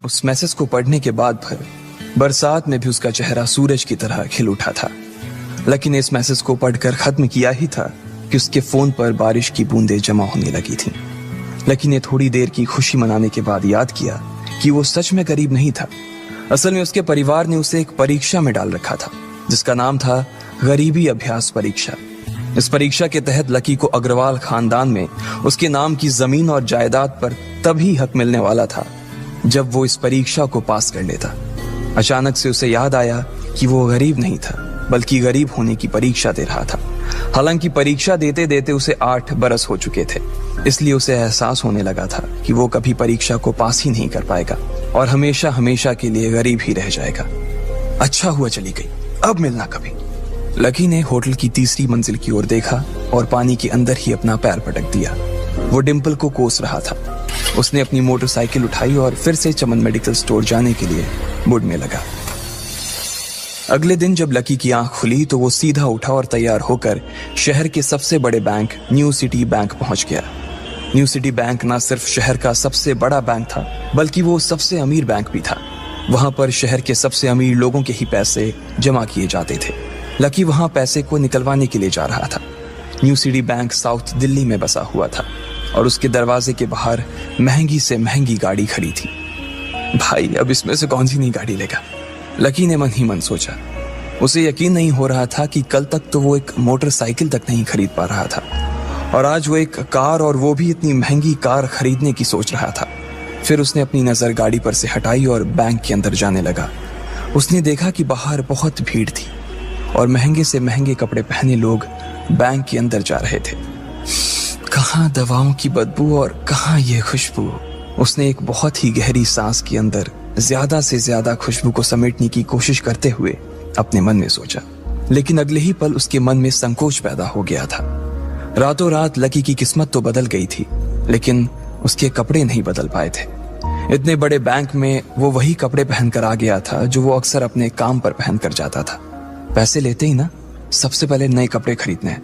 उस मैसेज को पढ़ने के बाद भर बरसात में भी उसका चेहरा सूरज की तरह खिल उठा था। लकी ने इस मैसेज को पढ़कर खत्म किया ही था कि उसके फोन पर बारिश की बूंदें जमा होने लगी थीं। लकी ने थोड़ी देर की खुशी मनाने के बाद याद किया कि वो सच में गरीब नहीं था। असल में उसके परिवार ने उसे एक परीक्षा में डाल रखा था जिसका नाम था गरीबी अभ्यास परीक्षा। इस परीक्षा के तहत लकी को अग्रवाल खानदान में उसके नाम की जमीन और जायदाद पर तभी हक मिलने वाला था जब वो इस परीक्षा को पास कर लेता। अचानक से उसे याद आया कि वो गरीब नहीं था बल्कि गरीब होने की परीक्षा दे रहा था। हालांकि परीक्षा देते देते उसे 8 बरस हो चुके थे, इसलिए उसे एहसास होने लगा था कि वो कभी परीक्षा को पास ही नहीं कर पाएगा और हमेशा हमेशा के लिए गरीब ही रह जाएगा। अच्छा हुआ चली गई, अब मिलना कभी। लकी ने होटल की तीसरी मंजिल की ओर देखा और पानी के अंदर ही अपना पैर पटक दिया। वो डिम्पल को कोस रहा था। उसने अपनी मोटरसाइकिल उठाई और फिर से चमन मेडिकल स्टोर जाने के लिए मुड़ में लगा। अगले दिन जब लकी की आंख खुली तो वो सीधा उठा और तैयार होकर शहर के सबसे बड़े बैंक न्यू सिटी बैंक पहुंच गया। न्यू सिटी बैंक न सिर्फ शहर का सबसे बड़ा बैंक था बल्कि वो सबसे अमीर बैंक भी था। वहां पर शहर के सबसे अमीर लोगों के ही पैसे जमा किए जाते थे। लकी वहां पैसे को निकलवाने के लिए जा रहा था। New city bank south Delhi में बसा हुआ था और उसके दरवाजे के बाहर महंगी से महंगी गाड़ी खड़ी थी। भाई, अब इसमें से कौन सी नई गाड़ी लेगा, लकी ने मन ही मन सोचा। उसे यकीन नहीं हो रहा था कि कल तक तो वो एक मोटरसाइकिल तक नहीं खरीद पा रहा था और आज वो एक कार, और वो भी इतनी महंगी कार खरीदने की सोच रहा था। फिर उसने अपनी नजर गाड़ी पर से हटाई और बैंक के अंदर जाने लगा। उसने देखा कि बाहर बहुत भीड़ थी और महंगे से महंगे कपड़े पहने लोग बैंक के अंदर जा रहे थे। कहाँ दवाओं की बदबू और कहाँ ये खुशबू। उसने एक बहुत ही गहरी सांस के अंदर ज्यादा से ज्यादा खुशबू को समेटने की कोशिश करते हुए अपने मन में सोचा, लेकिन अगले ही पल उसके मन में संकोच पैदा हो गया था। रातों रात लकी की किस्मत तो बदल गई थी, लेकिन उसके कपड़े नहीं बदल पाए थे। इतने बड़े बैंक में वो वही कपड़े पहनकर आ गया था जो वो अक्सर अपने काम पर पहनकर जाता था। पैसे लेते ही ना सबसे पहले नए कपड़े खरीदने हैं,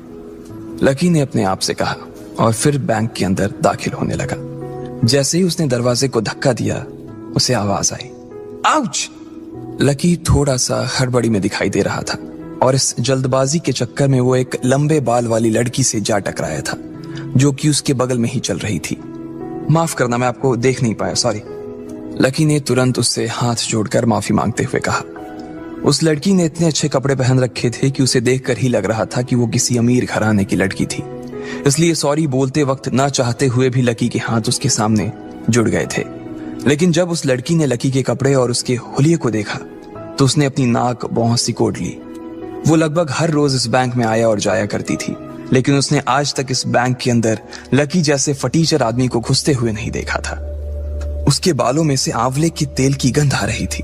लकी ने अपने आप से कहा और फिर बैंक के अंदर दाखिल होने लगा। जैसे ही उसने दरवाजे को धक्का दिया, उसे आवाज आई, आउच! लकी थोड़ा सा हड़बड़ी में दिखाई दे रहा था और इस जल्दबाजी के चक्कर में वो एक लंबे बाल वाली लड़की से जा टकराया था जो कि उसके बगल में ही चल रही थी। माफ करना, मैं आपको देख नहीं पाया, सॉरी। लकी ने तुरंत उससे हाथ जोड़कर माफी मांगते हुए कहा। उस लड़की ने इतने अच्छे कपड़े पहन रखे थे कि उसे देखकर ही लग रहा था कि वो किसी अमीर घराने की लड़की थी, इसलिए सॉरी बोलते वक्त ना चाहते हुए भी लकी के हाथ उसके सामने जुड़ गए थे। लेकिन जब उस लड़की ने लकी के कपड़े और उसके हुलिये को देखा तो उसने अपनी नाक भौं सिकोड़ ली। वो लगभग हर रोज इस बैंक में आया और जाया करती थी, लेकिन उसने आज तक इस बैंक के अंदर लकी जैसे फटीचर आदमी को घुसते हुए नहीं देखा था। उसके बालों में से आंवले के तेल की गंध आ रही थी।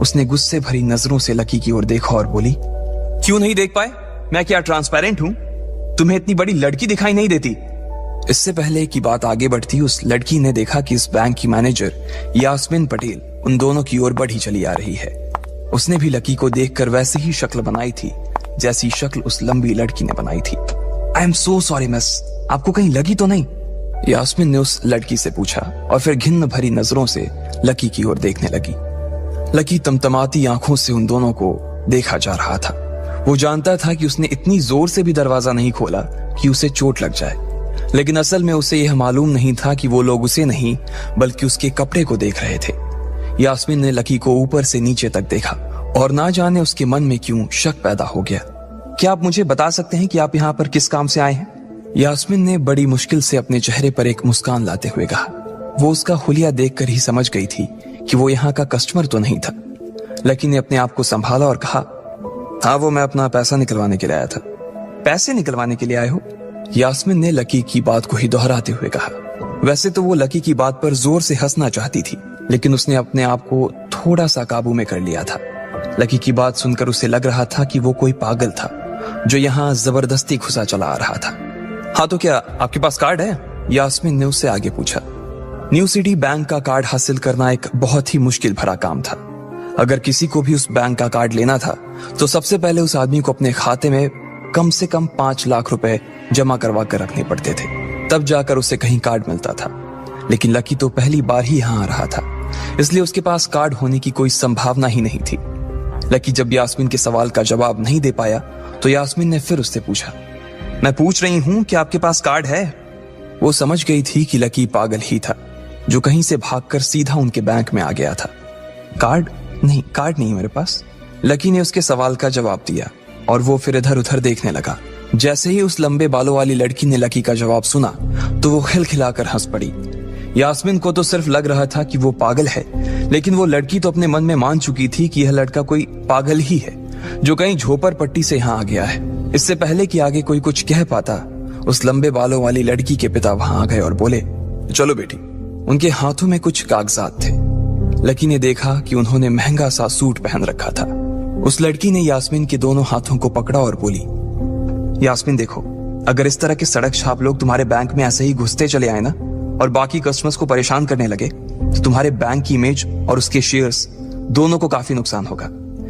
उसने गुस्से भरी नजरों से लकी की ओर देखा और बोली, क्यों नहीं देख पाए? मैं क्या ट्रांसपेरेंट हूं? तुम्हें इतनी बड़ी लड़की दिखाई नहीं देती? इससे पहले कि बात आगे बढ़ती, उस लड़की ने देखा कि इस बैंक की मैनेजर यास्मीन पटेल उन दोनों की ओर बढ़ी चली आ रही है। उसने भी लकी को देखकर वैसी ही शक्ल बनाई थी जैसी शक्ल उस लंबी लड़की ने बनाई थी। I am so sorry miss, आपको कहीं लगी तो नहीं? यास्मीन ने उस लड़की से पूछा और फिर घिन्न भरी नजरों से लकी की ओर देखने लगी। लकी तमतमाती आंखों से उन दोनों को देखा जा रहा था। वो जानता था कि उसने इतनी जोर से भी दरवाजा नहीं खोला कि उसे चोट लग जाए, लेकिन असल में उसे यह मालूम नहीं था कि वो लोग उसे नहीं बल्कि उसके कपड़े को देख रहे थे। यास्मीन ने लकी को ऊपर से नीचे तक देखा और ना जाने उसके मन में क्यों शक पैदा हो गया। क्या आप मुझे बता सकते हैं कि आप यहाँ पर किस काम से आए हैं? यास्मीन ने बड़ी मुश्किल से अपने चेहरे पर एक मुस्कान लाते हुए कहा। वो उसका हुलिया देखकर ही समझ गई थी कि वो यहाँ का कस्टमर तो नहीं था। लकी ने अपने आप को संभाला और कहा, हाँ, वो मैं अपना पैसा निकलवाने के लिए आया था। पैसे निकलवाने के लिए आए हो? यास्मीन ने लकी की बात को ही दोहराते हुए कहा। वैसे तो वो लकी की बात पर जोर से हंसना चाहती थी, लेकिन उसने अपने आप को थोड़ा सा काबू में कर लिया था। लकी की बात सुनकर उसे लग रहा था कि वो कोई पागल था जो यहाँ जबरदस्ती घुसा चला आ रहा था। हाँ, तो क्या आपके पास कार्ड है? यास्मीन ने उससे आगे पूछा। न्यू सिटी बैंक का कार्ड हासिल करना एक बहुत ही मुश्किल भरा काम था। अगर किसी को भी उस बैंक का कार्ड लेना था तो सबसे पहले उस आदमी को अपने खाते में कम से कम 5 लाख रुपए जमा करवा कर रखने पड़ते थे, तब जाकर उसे कहीं कार्ड मिलता था। लेकिन लकी तो पहली बार ही यहाँ आ रहा था, इसलिए उसके पास कार्ड होने की कोई संभावना ही नहीं थी। लकी जब यास्मीन के सवाल का जवाब नहीं दे पाया तो यास्मीन ने फिर उससे पूछा, मैं पूछ रही हूं कि आपके पास कार्ड है? वो समझ गई थी कि लकी पागल ही था जो कहीं से भागकर सीधा उनके बैंक में आ गया था। कार्ड नहीं मेरे पास। लकी ने उसके सवाल का जवाब दिया और वो फिर इधर उधर देखने लगा। जैसे ही उस लंबे बालों वाली लड़की ने लकी का जवाब सुना तो वो खिलखिलाकर हंस पड़ी। यास्मीन को तो सिर्फ लग रहा था कि वो पागल है, लेकिन वो लड़की तो अपने मन में मान चुकी थी कि यह लड़का कोई पागल ही है जो कहीं झोपड़पट्टी से यहाँ आ गया है। इससे पहले कि आगे कोई कुछ कह पाता, उस लंबे बालों वाली लड़की के पिता वहां आ गए और बोले, चलो बेटी। उनके हाथों में कुछ कागजात थे। लकी ने देखा कि उन्होंने महंगा सा सूट पहन रखा था। उस लड़की ने यास्मीन के दोनों हाथों को पकड़ा और बोली, यास्मीन देखो, अगर इस तरह के सड़क छाप लोग तुम्हारे बैंक में ऐसे ही घुसते चले आए ना और बाकी कस्टमर्स को परेशान करने लगे तो तुम्हारे बैंक की इमेज और उसके शेयर्स दोनों को काफी नुकसान होगा।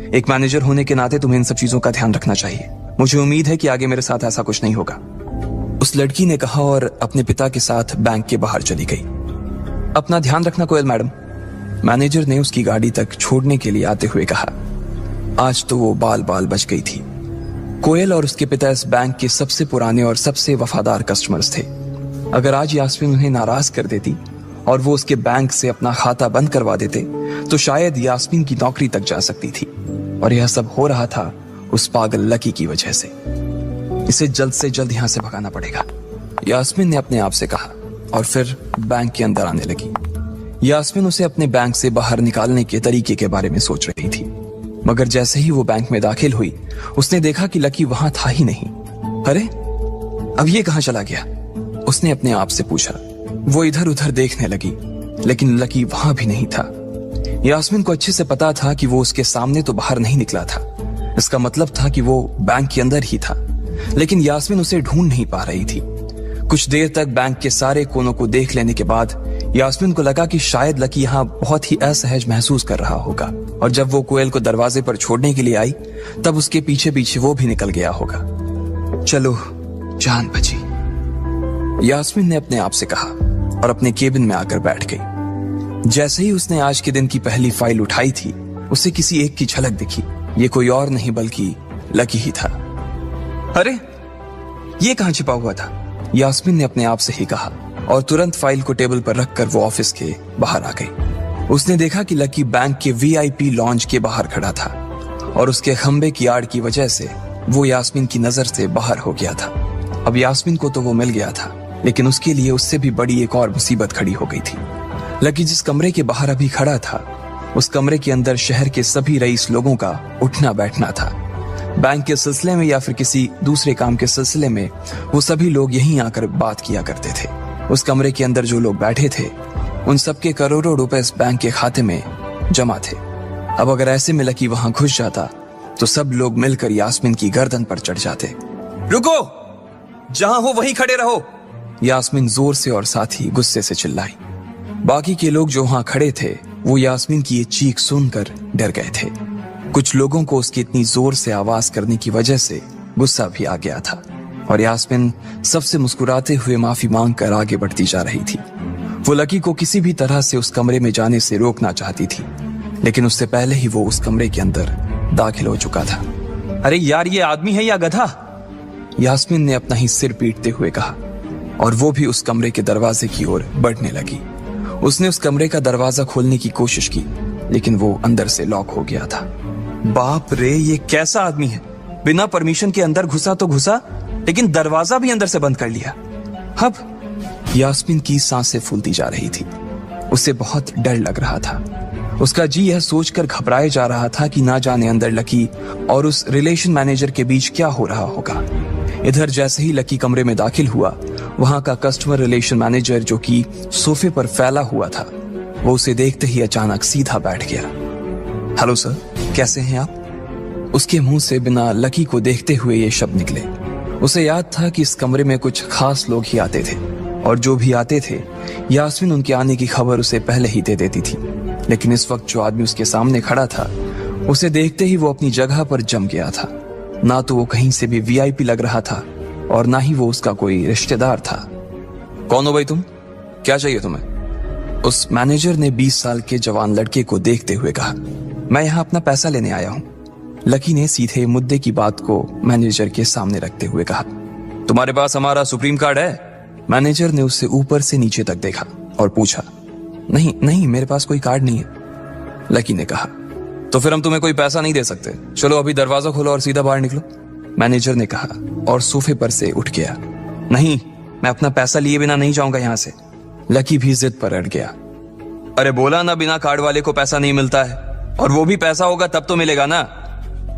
एक मैनेजर होने के नाते तुम्हें इन सब चीजों का ध्यान रखना चाहिए। मुझे उम्मीद है कि आगे मेरे साथ ऐसा कुछ नहीं होगा। उस लड़की ने कहा और अपने पिता के साथ बैंक के बाहर चली गई। अपना ध्यान रखना कोयल मैडम। मैनेजर ने उसकी गाड़ी तक छोड़ने के लिए आते हुए कहा। आज तो वो बाल बाल बच गई थी। कोयल और उसके पिता इस बैंक के सबसे पुराने और सबसे वफादार कस्टमर्स थे। अगर आज यास्मीन उन्हें नाराज कर देती और वो उसके बैंक से अपना खाता बंद करवा देते तो शायद यास्मीन की नौकरी तक जा सकती थी। और यह सब हो रहा था उस पागल लकी की वजह से। इसे जल्द से जल्द यहां से भगाना पड़ेगा, यास्मीन ने अपने आप से कहा और फिर बैंक के अंदर आने लगी। यास्मीन उसे अपने बैंक से बाहर निकालने के तरीके के बारे में सोच रही थी, मगर जैसे ही वो बैंक में दाखिल हुई उसने देखा कि लकी वहां था ही नहीं। अरे अब ये कहां चला गया? उसने अपने आप से पूछा। वो इधर उधर देखने लगी, लेकिन लकी वहां भी नहीं था। यास्मीन को अच्छे से पता था कि वो उसके सामने तो बाहर नहीं निकला था। इसका मतलब था कि वो बैंक के अंदर ही था, लेकिन यास्मीन उसे ढूंढ नहीं पा रही थी। कुछ देर तक बैंक के सारे कोनों को देख लेने के बाद यास्मीन को लगा कि शायद लकी यहाँ बहुत ही असहज महसूस कर रहा होगा, और जब वो कोयल को दरवाजे पर छोड़ने के लिए आई तब उसके पीछे पीछे वो भी निकल गया होगा। चलो जान बची, यास्मीन ने अपने आप से कहा और अपने केबिन में आकर बैठ गई। जैसे ही उसने आज के दिन की पहली फाइल उठाई थी उसे किसी एक की झलक दिखी। ये कोई और नहीं बल्कि लकी ही था। अरे ये कहां छिपा हुआ था? यास्मीन ने अपने आप से ही कहा और तुरंत फाइल को टेबल पर रखकर वो ऑफिस के बाहर आ गई। उसने देखा कि लकी बैंक के वीआईपी लॉन्ज के बाहर खड़ा था और उसके खंबे की आड़ की वजह से वो यास्मीन की नजर से बाहर हो गया था। अब यास्मीन को तो वो मिल गया था, लेकिन उसके लिए उससे भी बड़ी एक और मुसीबत खड़ी हो गई थी। लकी जिस कमरे के बाहर अभी खड़ा था उस कमरे के अंदर शहर के सभी रईस लोगों का उठना बैठना था। बैंक के सिलसिले में या फिर किसी दूसरे काम के सिलसिले में वो सभी लोग यहीं आकर बात किया करते थे। उस कमरे के अंदर जो लोग बैठे थे उन सबके करोड़ों रुपए इस बैंक के खाते में जमा थे। अब अगर ऐसे में लकी वहां घुस जाता तो सब लोग मिलकर यास्मीन की गर्दन पर चढ़ जाते। रुको, जहां हो वहीं खड़े रहो, यास्मीन जोर से और साथ ही गुस्से से चिल्लाई। बाकी के लोग जो वहां खड़े थे वो यास्मीन की ये चीख सुनकर डर गए थे। कुछ लोगों को उसकी इतनी जोर से आवाज करने की वजह से गुस्सा भी आ गया था और यास्मीन सबसे मुस्कुराते हुए माफी मांगकर आगे बढ़ती जा रही थी। वो लकी को किसी भी तरह से उस कमरे में जाने से रोकना चाहती थी, लेकिन उससे पहले ही वो उस कमरे के अंदर दाखिल हो चुका था। अरे यार, ये आदमी है या गधा? यास्मीन ने अपना ही सिर पीटते हुए कहा और वो भी उस कमरे के दरवाजे की ओर बढ़ने लगी। उसने उस कमरे का दरवाजा खोलने की कोशिश की, लेकिन वो अंदर से लॉक हो गया था। बाप रे, ये कैसा आदमी है? बिना परमिशन के अंदर घुसा तो घुसा, लेकिन दरवाजा भी अंदर से बंद कर लिया। अब यास्मीन की सांसें फूलती जा रही थी। उसे बहुत डर लग रहा था। उसका जी यह सोचकर घबराए जा रहा था कि ना जाने अंदर लकी और उस रिलेशन मैनेजर के बीच क्या हो रहा होगा। इधर जैसे ही लकी कमरे में दाखिल हुआ, वहां का कस्टमर रिलेशन मैनेजर जो कि सोफे पर फैला हुआ था, वो उसे देखते ही अचानक सीधा बैठ गया। हेलो सर, कैसे हैं आप? उसके मुंह से बिना लकी को देखते हुए ये शब्द निकले। उसे याद था कि इस कमरे में कुछ खास लोग ही आते थे और जो भी आते थे यास्मीन उनके आने की खबर उसे पहले ही दे देती थी। लेकिन इस वक्त जो आदमी उसके सामने खड़ा था, उसे देखते ही वो अपनी जगह पर जम गया था। ना तो वो कहीं से भी वीआईपी लग रहा था और ना ही वो उसका कोई रिश्तेदार था। कौन हो भाई तुम? क्या चाहिए तुम्हें? उस मैनेजर ने 20 साल के जवान लड़के को देखते हुए कहा, मैं यहाँ अपना पैसा लेने आया हूँ। लकी ने सीधे मुद्दे की बात को मैनेजर के सामने रखते हुए कहा, तुम्हारे पास हमारा सुप्रीम कार्ड है? मैनेजर ने उससे ऊपर से नीचे तक देखा और पूछा, नहीं नहीं, मेरे पास कोई कार्ड नहीं है। लकी ने कहा, तो फिर हम तुम्हें कोई पैसा नहीं दे सकते। चलो अभी दरवाजा खोलो और सीधा बाहर निकलो। मैनेजर ने कहा और सोफे पर से उठ गया। नहीं, मैं अपना पैसा लिए बिना नहीं जाऊंगा यहां से। लकी भी जिद पर अड़ गया। अरे बोला ना, बिना कार्ड वाले को पैसा नहीं मिलता है, और वो भी पैसा होगा तब तो मिलेगा ना।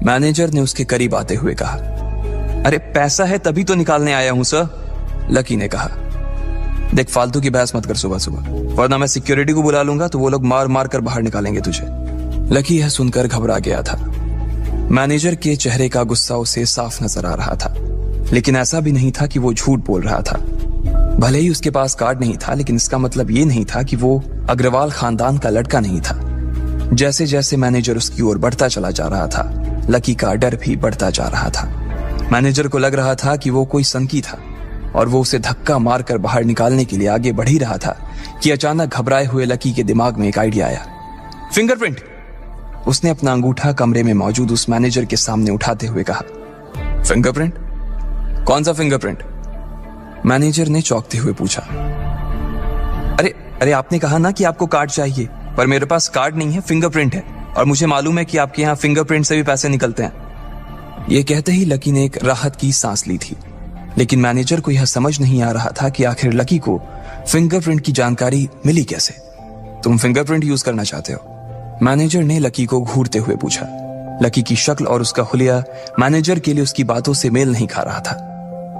मैनेजर ने उसके करीब आते हुए कहा, अरे पैसा है तभी तो निकालने आया हूं सर। लकी ने कहा, देख फालतू की बहस मत कर सुबह सुबह, वरना मैं सिक्योरिटी को बुला लूंगा तो वो लोग मार मार कर बाहर निकालेंगे तुझे। लकी यह सुनकर घबरा गया था। मैनेजर के चेहरे का गुस्सा उसे साफ नजर आ रहा था, लेकिन ऐसा भी नहीं था कि वो झूठ बोल रहा था। भले ही उसके पास कार्ड नहीं था, लेकिन इसका मतलब ये नहीं था कि वो अग्रवाल खानदान का लड़का नहीं था। जैसे जैसे मैनेजर उसकी ओर बढ़ता चला जा रहा था, लकी का डर भी बढ़ता जा रहा था। मैनेजर को लग रहा था कि वो कोई संकी था और वो उसे धक्का मारकर बाहर निकालने के लिए आगे बढ़ ही रहा था कि अचानक घबराए हुए लकी के दिमाग में एक आइडिया आया। फिंगरप्रिंट! उसने अपना अंगूठा कमरे में मौजूद उस मैनेजर के सामने उठाते हुए कहा। फिंगरप्रिंट? कौन सा फिंगरप्रिंट? मैनेजर ने चौंकते हुए पूछा। अरे अरे, आपने कहा ना कि आपको कार्ड चाहिए, पर मेरे पास कार्ड नहीं है, फिंगरप्रिंट है, और मुझे मालूम है कि आपके यहाँ फिंगरप्रिंट से भी पैसे निकलते हैं। यह कहते ही लकी ने एक राहत की सांस ली थी, लेकिन मैनेजर को यह समझ नहीं आ रहा था कि आखिर लकी को फिंगरप्रिंट की जानकारी मिली कैसे। तुम फिंगरप्रिंट यूज करना चाहते हो? मैनेजर ने लकी को घूरते हुए पूछा। लकी की शक्ल और उसका हुलिया मैनेजर के लिए उसकी बातों से मेल नहीं खा रहा था।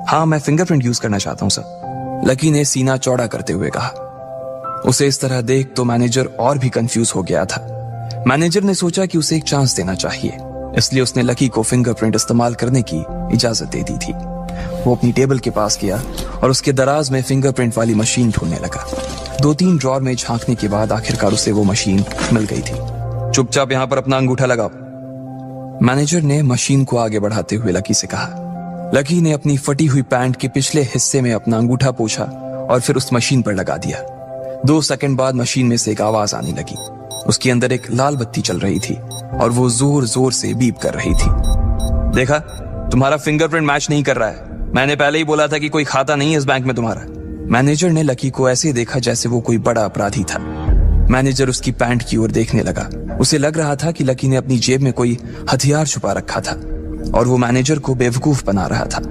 हाँ, मैं फिंगरप्रिंट यूज करना चाहता हूं सर, लकी ने सीना चौड़ा करते हुए कहा। उसे इस तरह देख तो मैनेजर और भी कंफ्यूज हो गया था। मैनेजर ने सोचा कि उसे एक चांस देना चाहिए, इसलिए उसने लकी को फिंगरप्रिंट इस्तेमाल करने की इजाजत दे दी थी। वो अपनी टेबल के पास गया और उसके दराज में फिंगरप्रिंट वाली मशीन ढूंढने लगा। 2-3 ड्रॉर में झांकने के बाद आखिरकार उसे वो मशीन मिल गई थी। चुपचाप यहां पर अपना अंगूठा लगाओ, मैनेजर ने मशीन को आगे बढ़ाते हुए लकी से कहा। लकी ने अपनी फटी हुई पैंट के पिछले हिस्से में अपना अंगूठा पोंछा और फिर उस मशीन पर लगा दिया। 2 सेकंड बाद मशीन में से एक आवाज आने लगी। उसके अंदर एक लाल बत्ती चल रही थी और वो जोर जोर से बीप कर रही थी। देखा, तुम्हारा फिंगरप्रिंट मैच नहीं कर रहा है। मैंने पहले ही बोला था कि कोई खाता नहीं है इस बैंक में तुम्हारा। मैनेजर ने लकी को ऐसे देखा जैसे वो कोई बड़ा अपराधी था। मैनेजर उसकी पैंट की ओर देखने लगा। उसे लग रहा था कि लकी ने अपनी जेब में कोई हथियार छुपा रखा था और वो मैनेजर को बेवकूफ बना रहा था।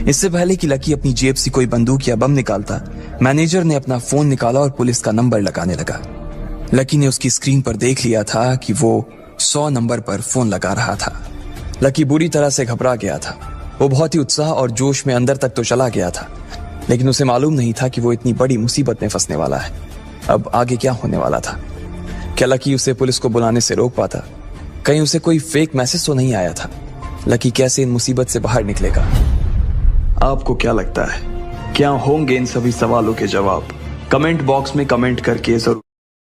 इससे पहले कि लकी अपनी जेब से कोई बंदूक या बम निकालता, मैनेजर ने अपना फोन निकाला और पुलिस का नंबर लगाने लगा। लकी ने उसकी स्क्रीन पर देख लिया था कि वो 100 नंबर पर फोन लगा रहा था। लकी बुरी तरह से घबरा गया था। वो बहुत ही उत्साह और जोश में अंदर तक तो चला गया था, लेकिन उसे मालूम नहीं था कि वो इतनी बड़ी मुसीबत में फंसने वाला है। अब आगे क्या होने वाला था? क्या लकी उसे पुलिस को बुलाने से रोक पाता? कहीं उसे कोई फेक मैसेज तो नहीं आया था? लकी कैसे इन मुसीबत से बाहर निकलेगा? आपको क्या लगता है, क्या होंगे इन सभी सवालों के जवाब? कमेंट बॉक्स में कमेंट करके जरूर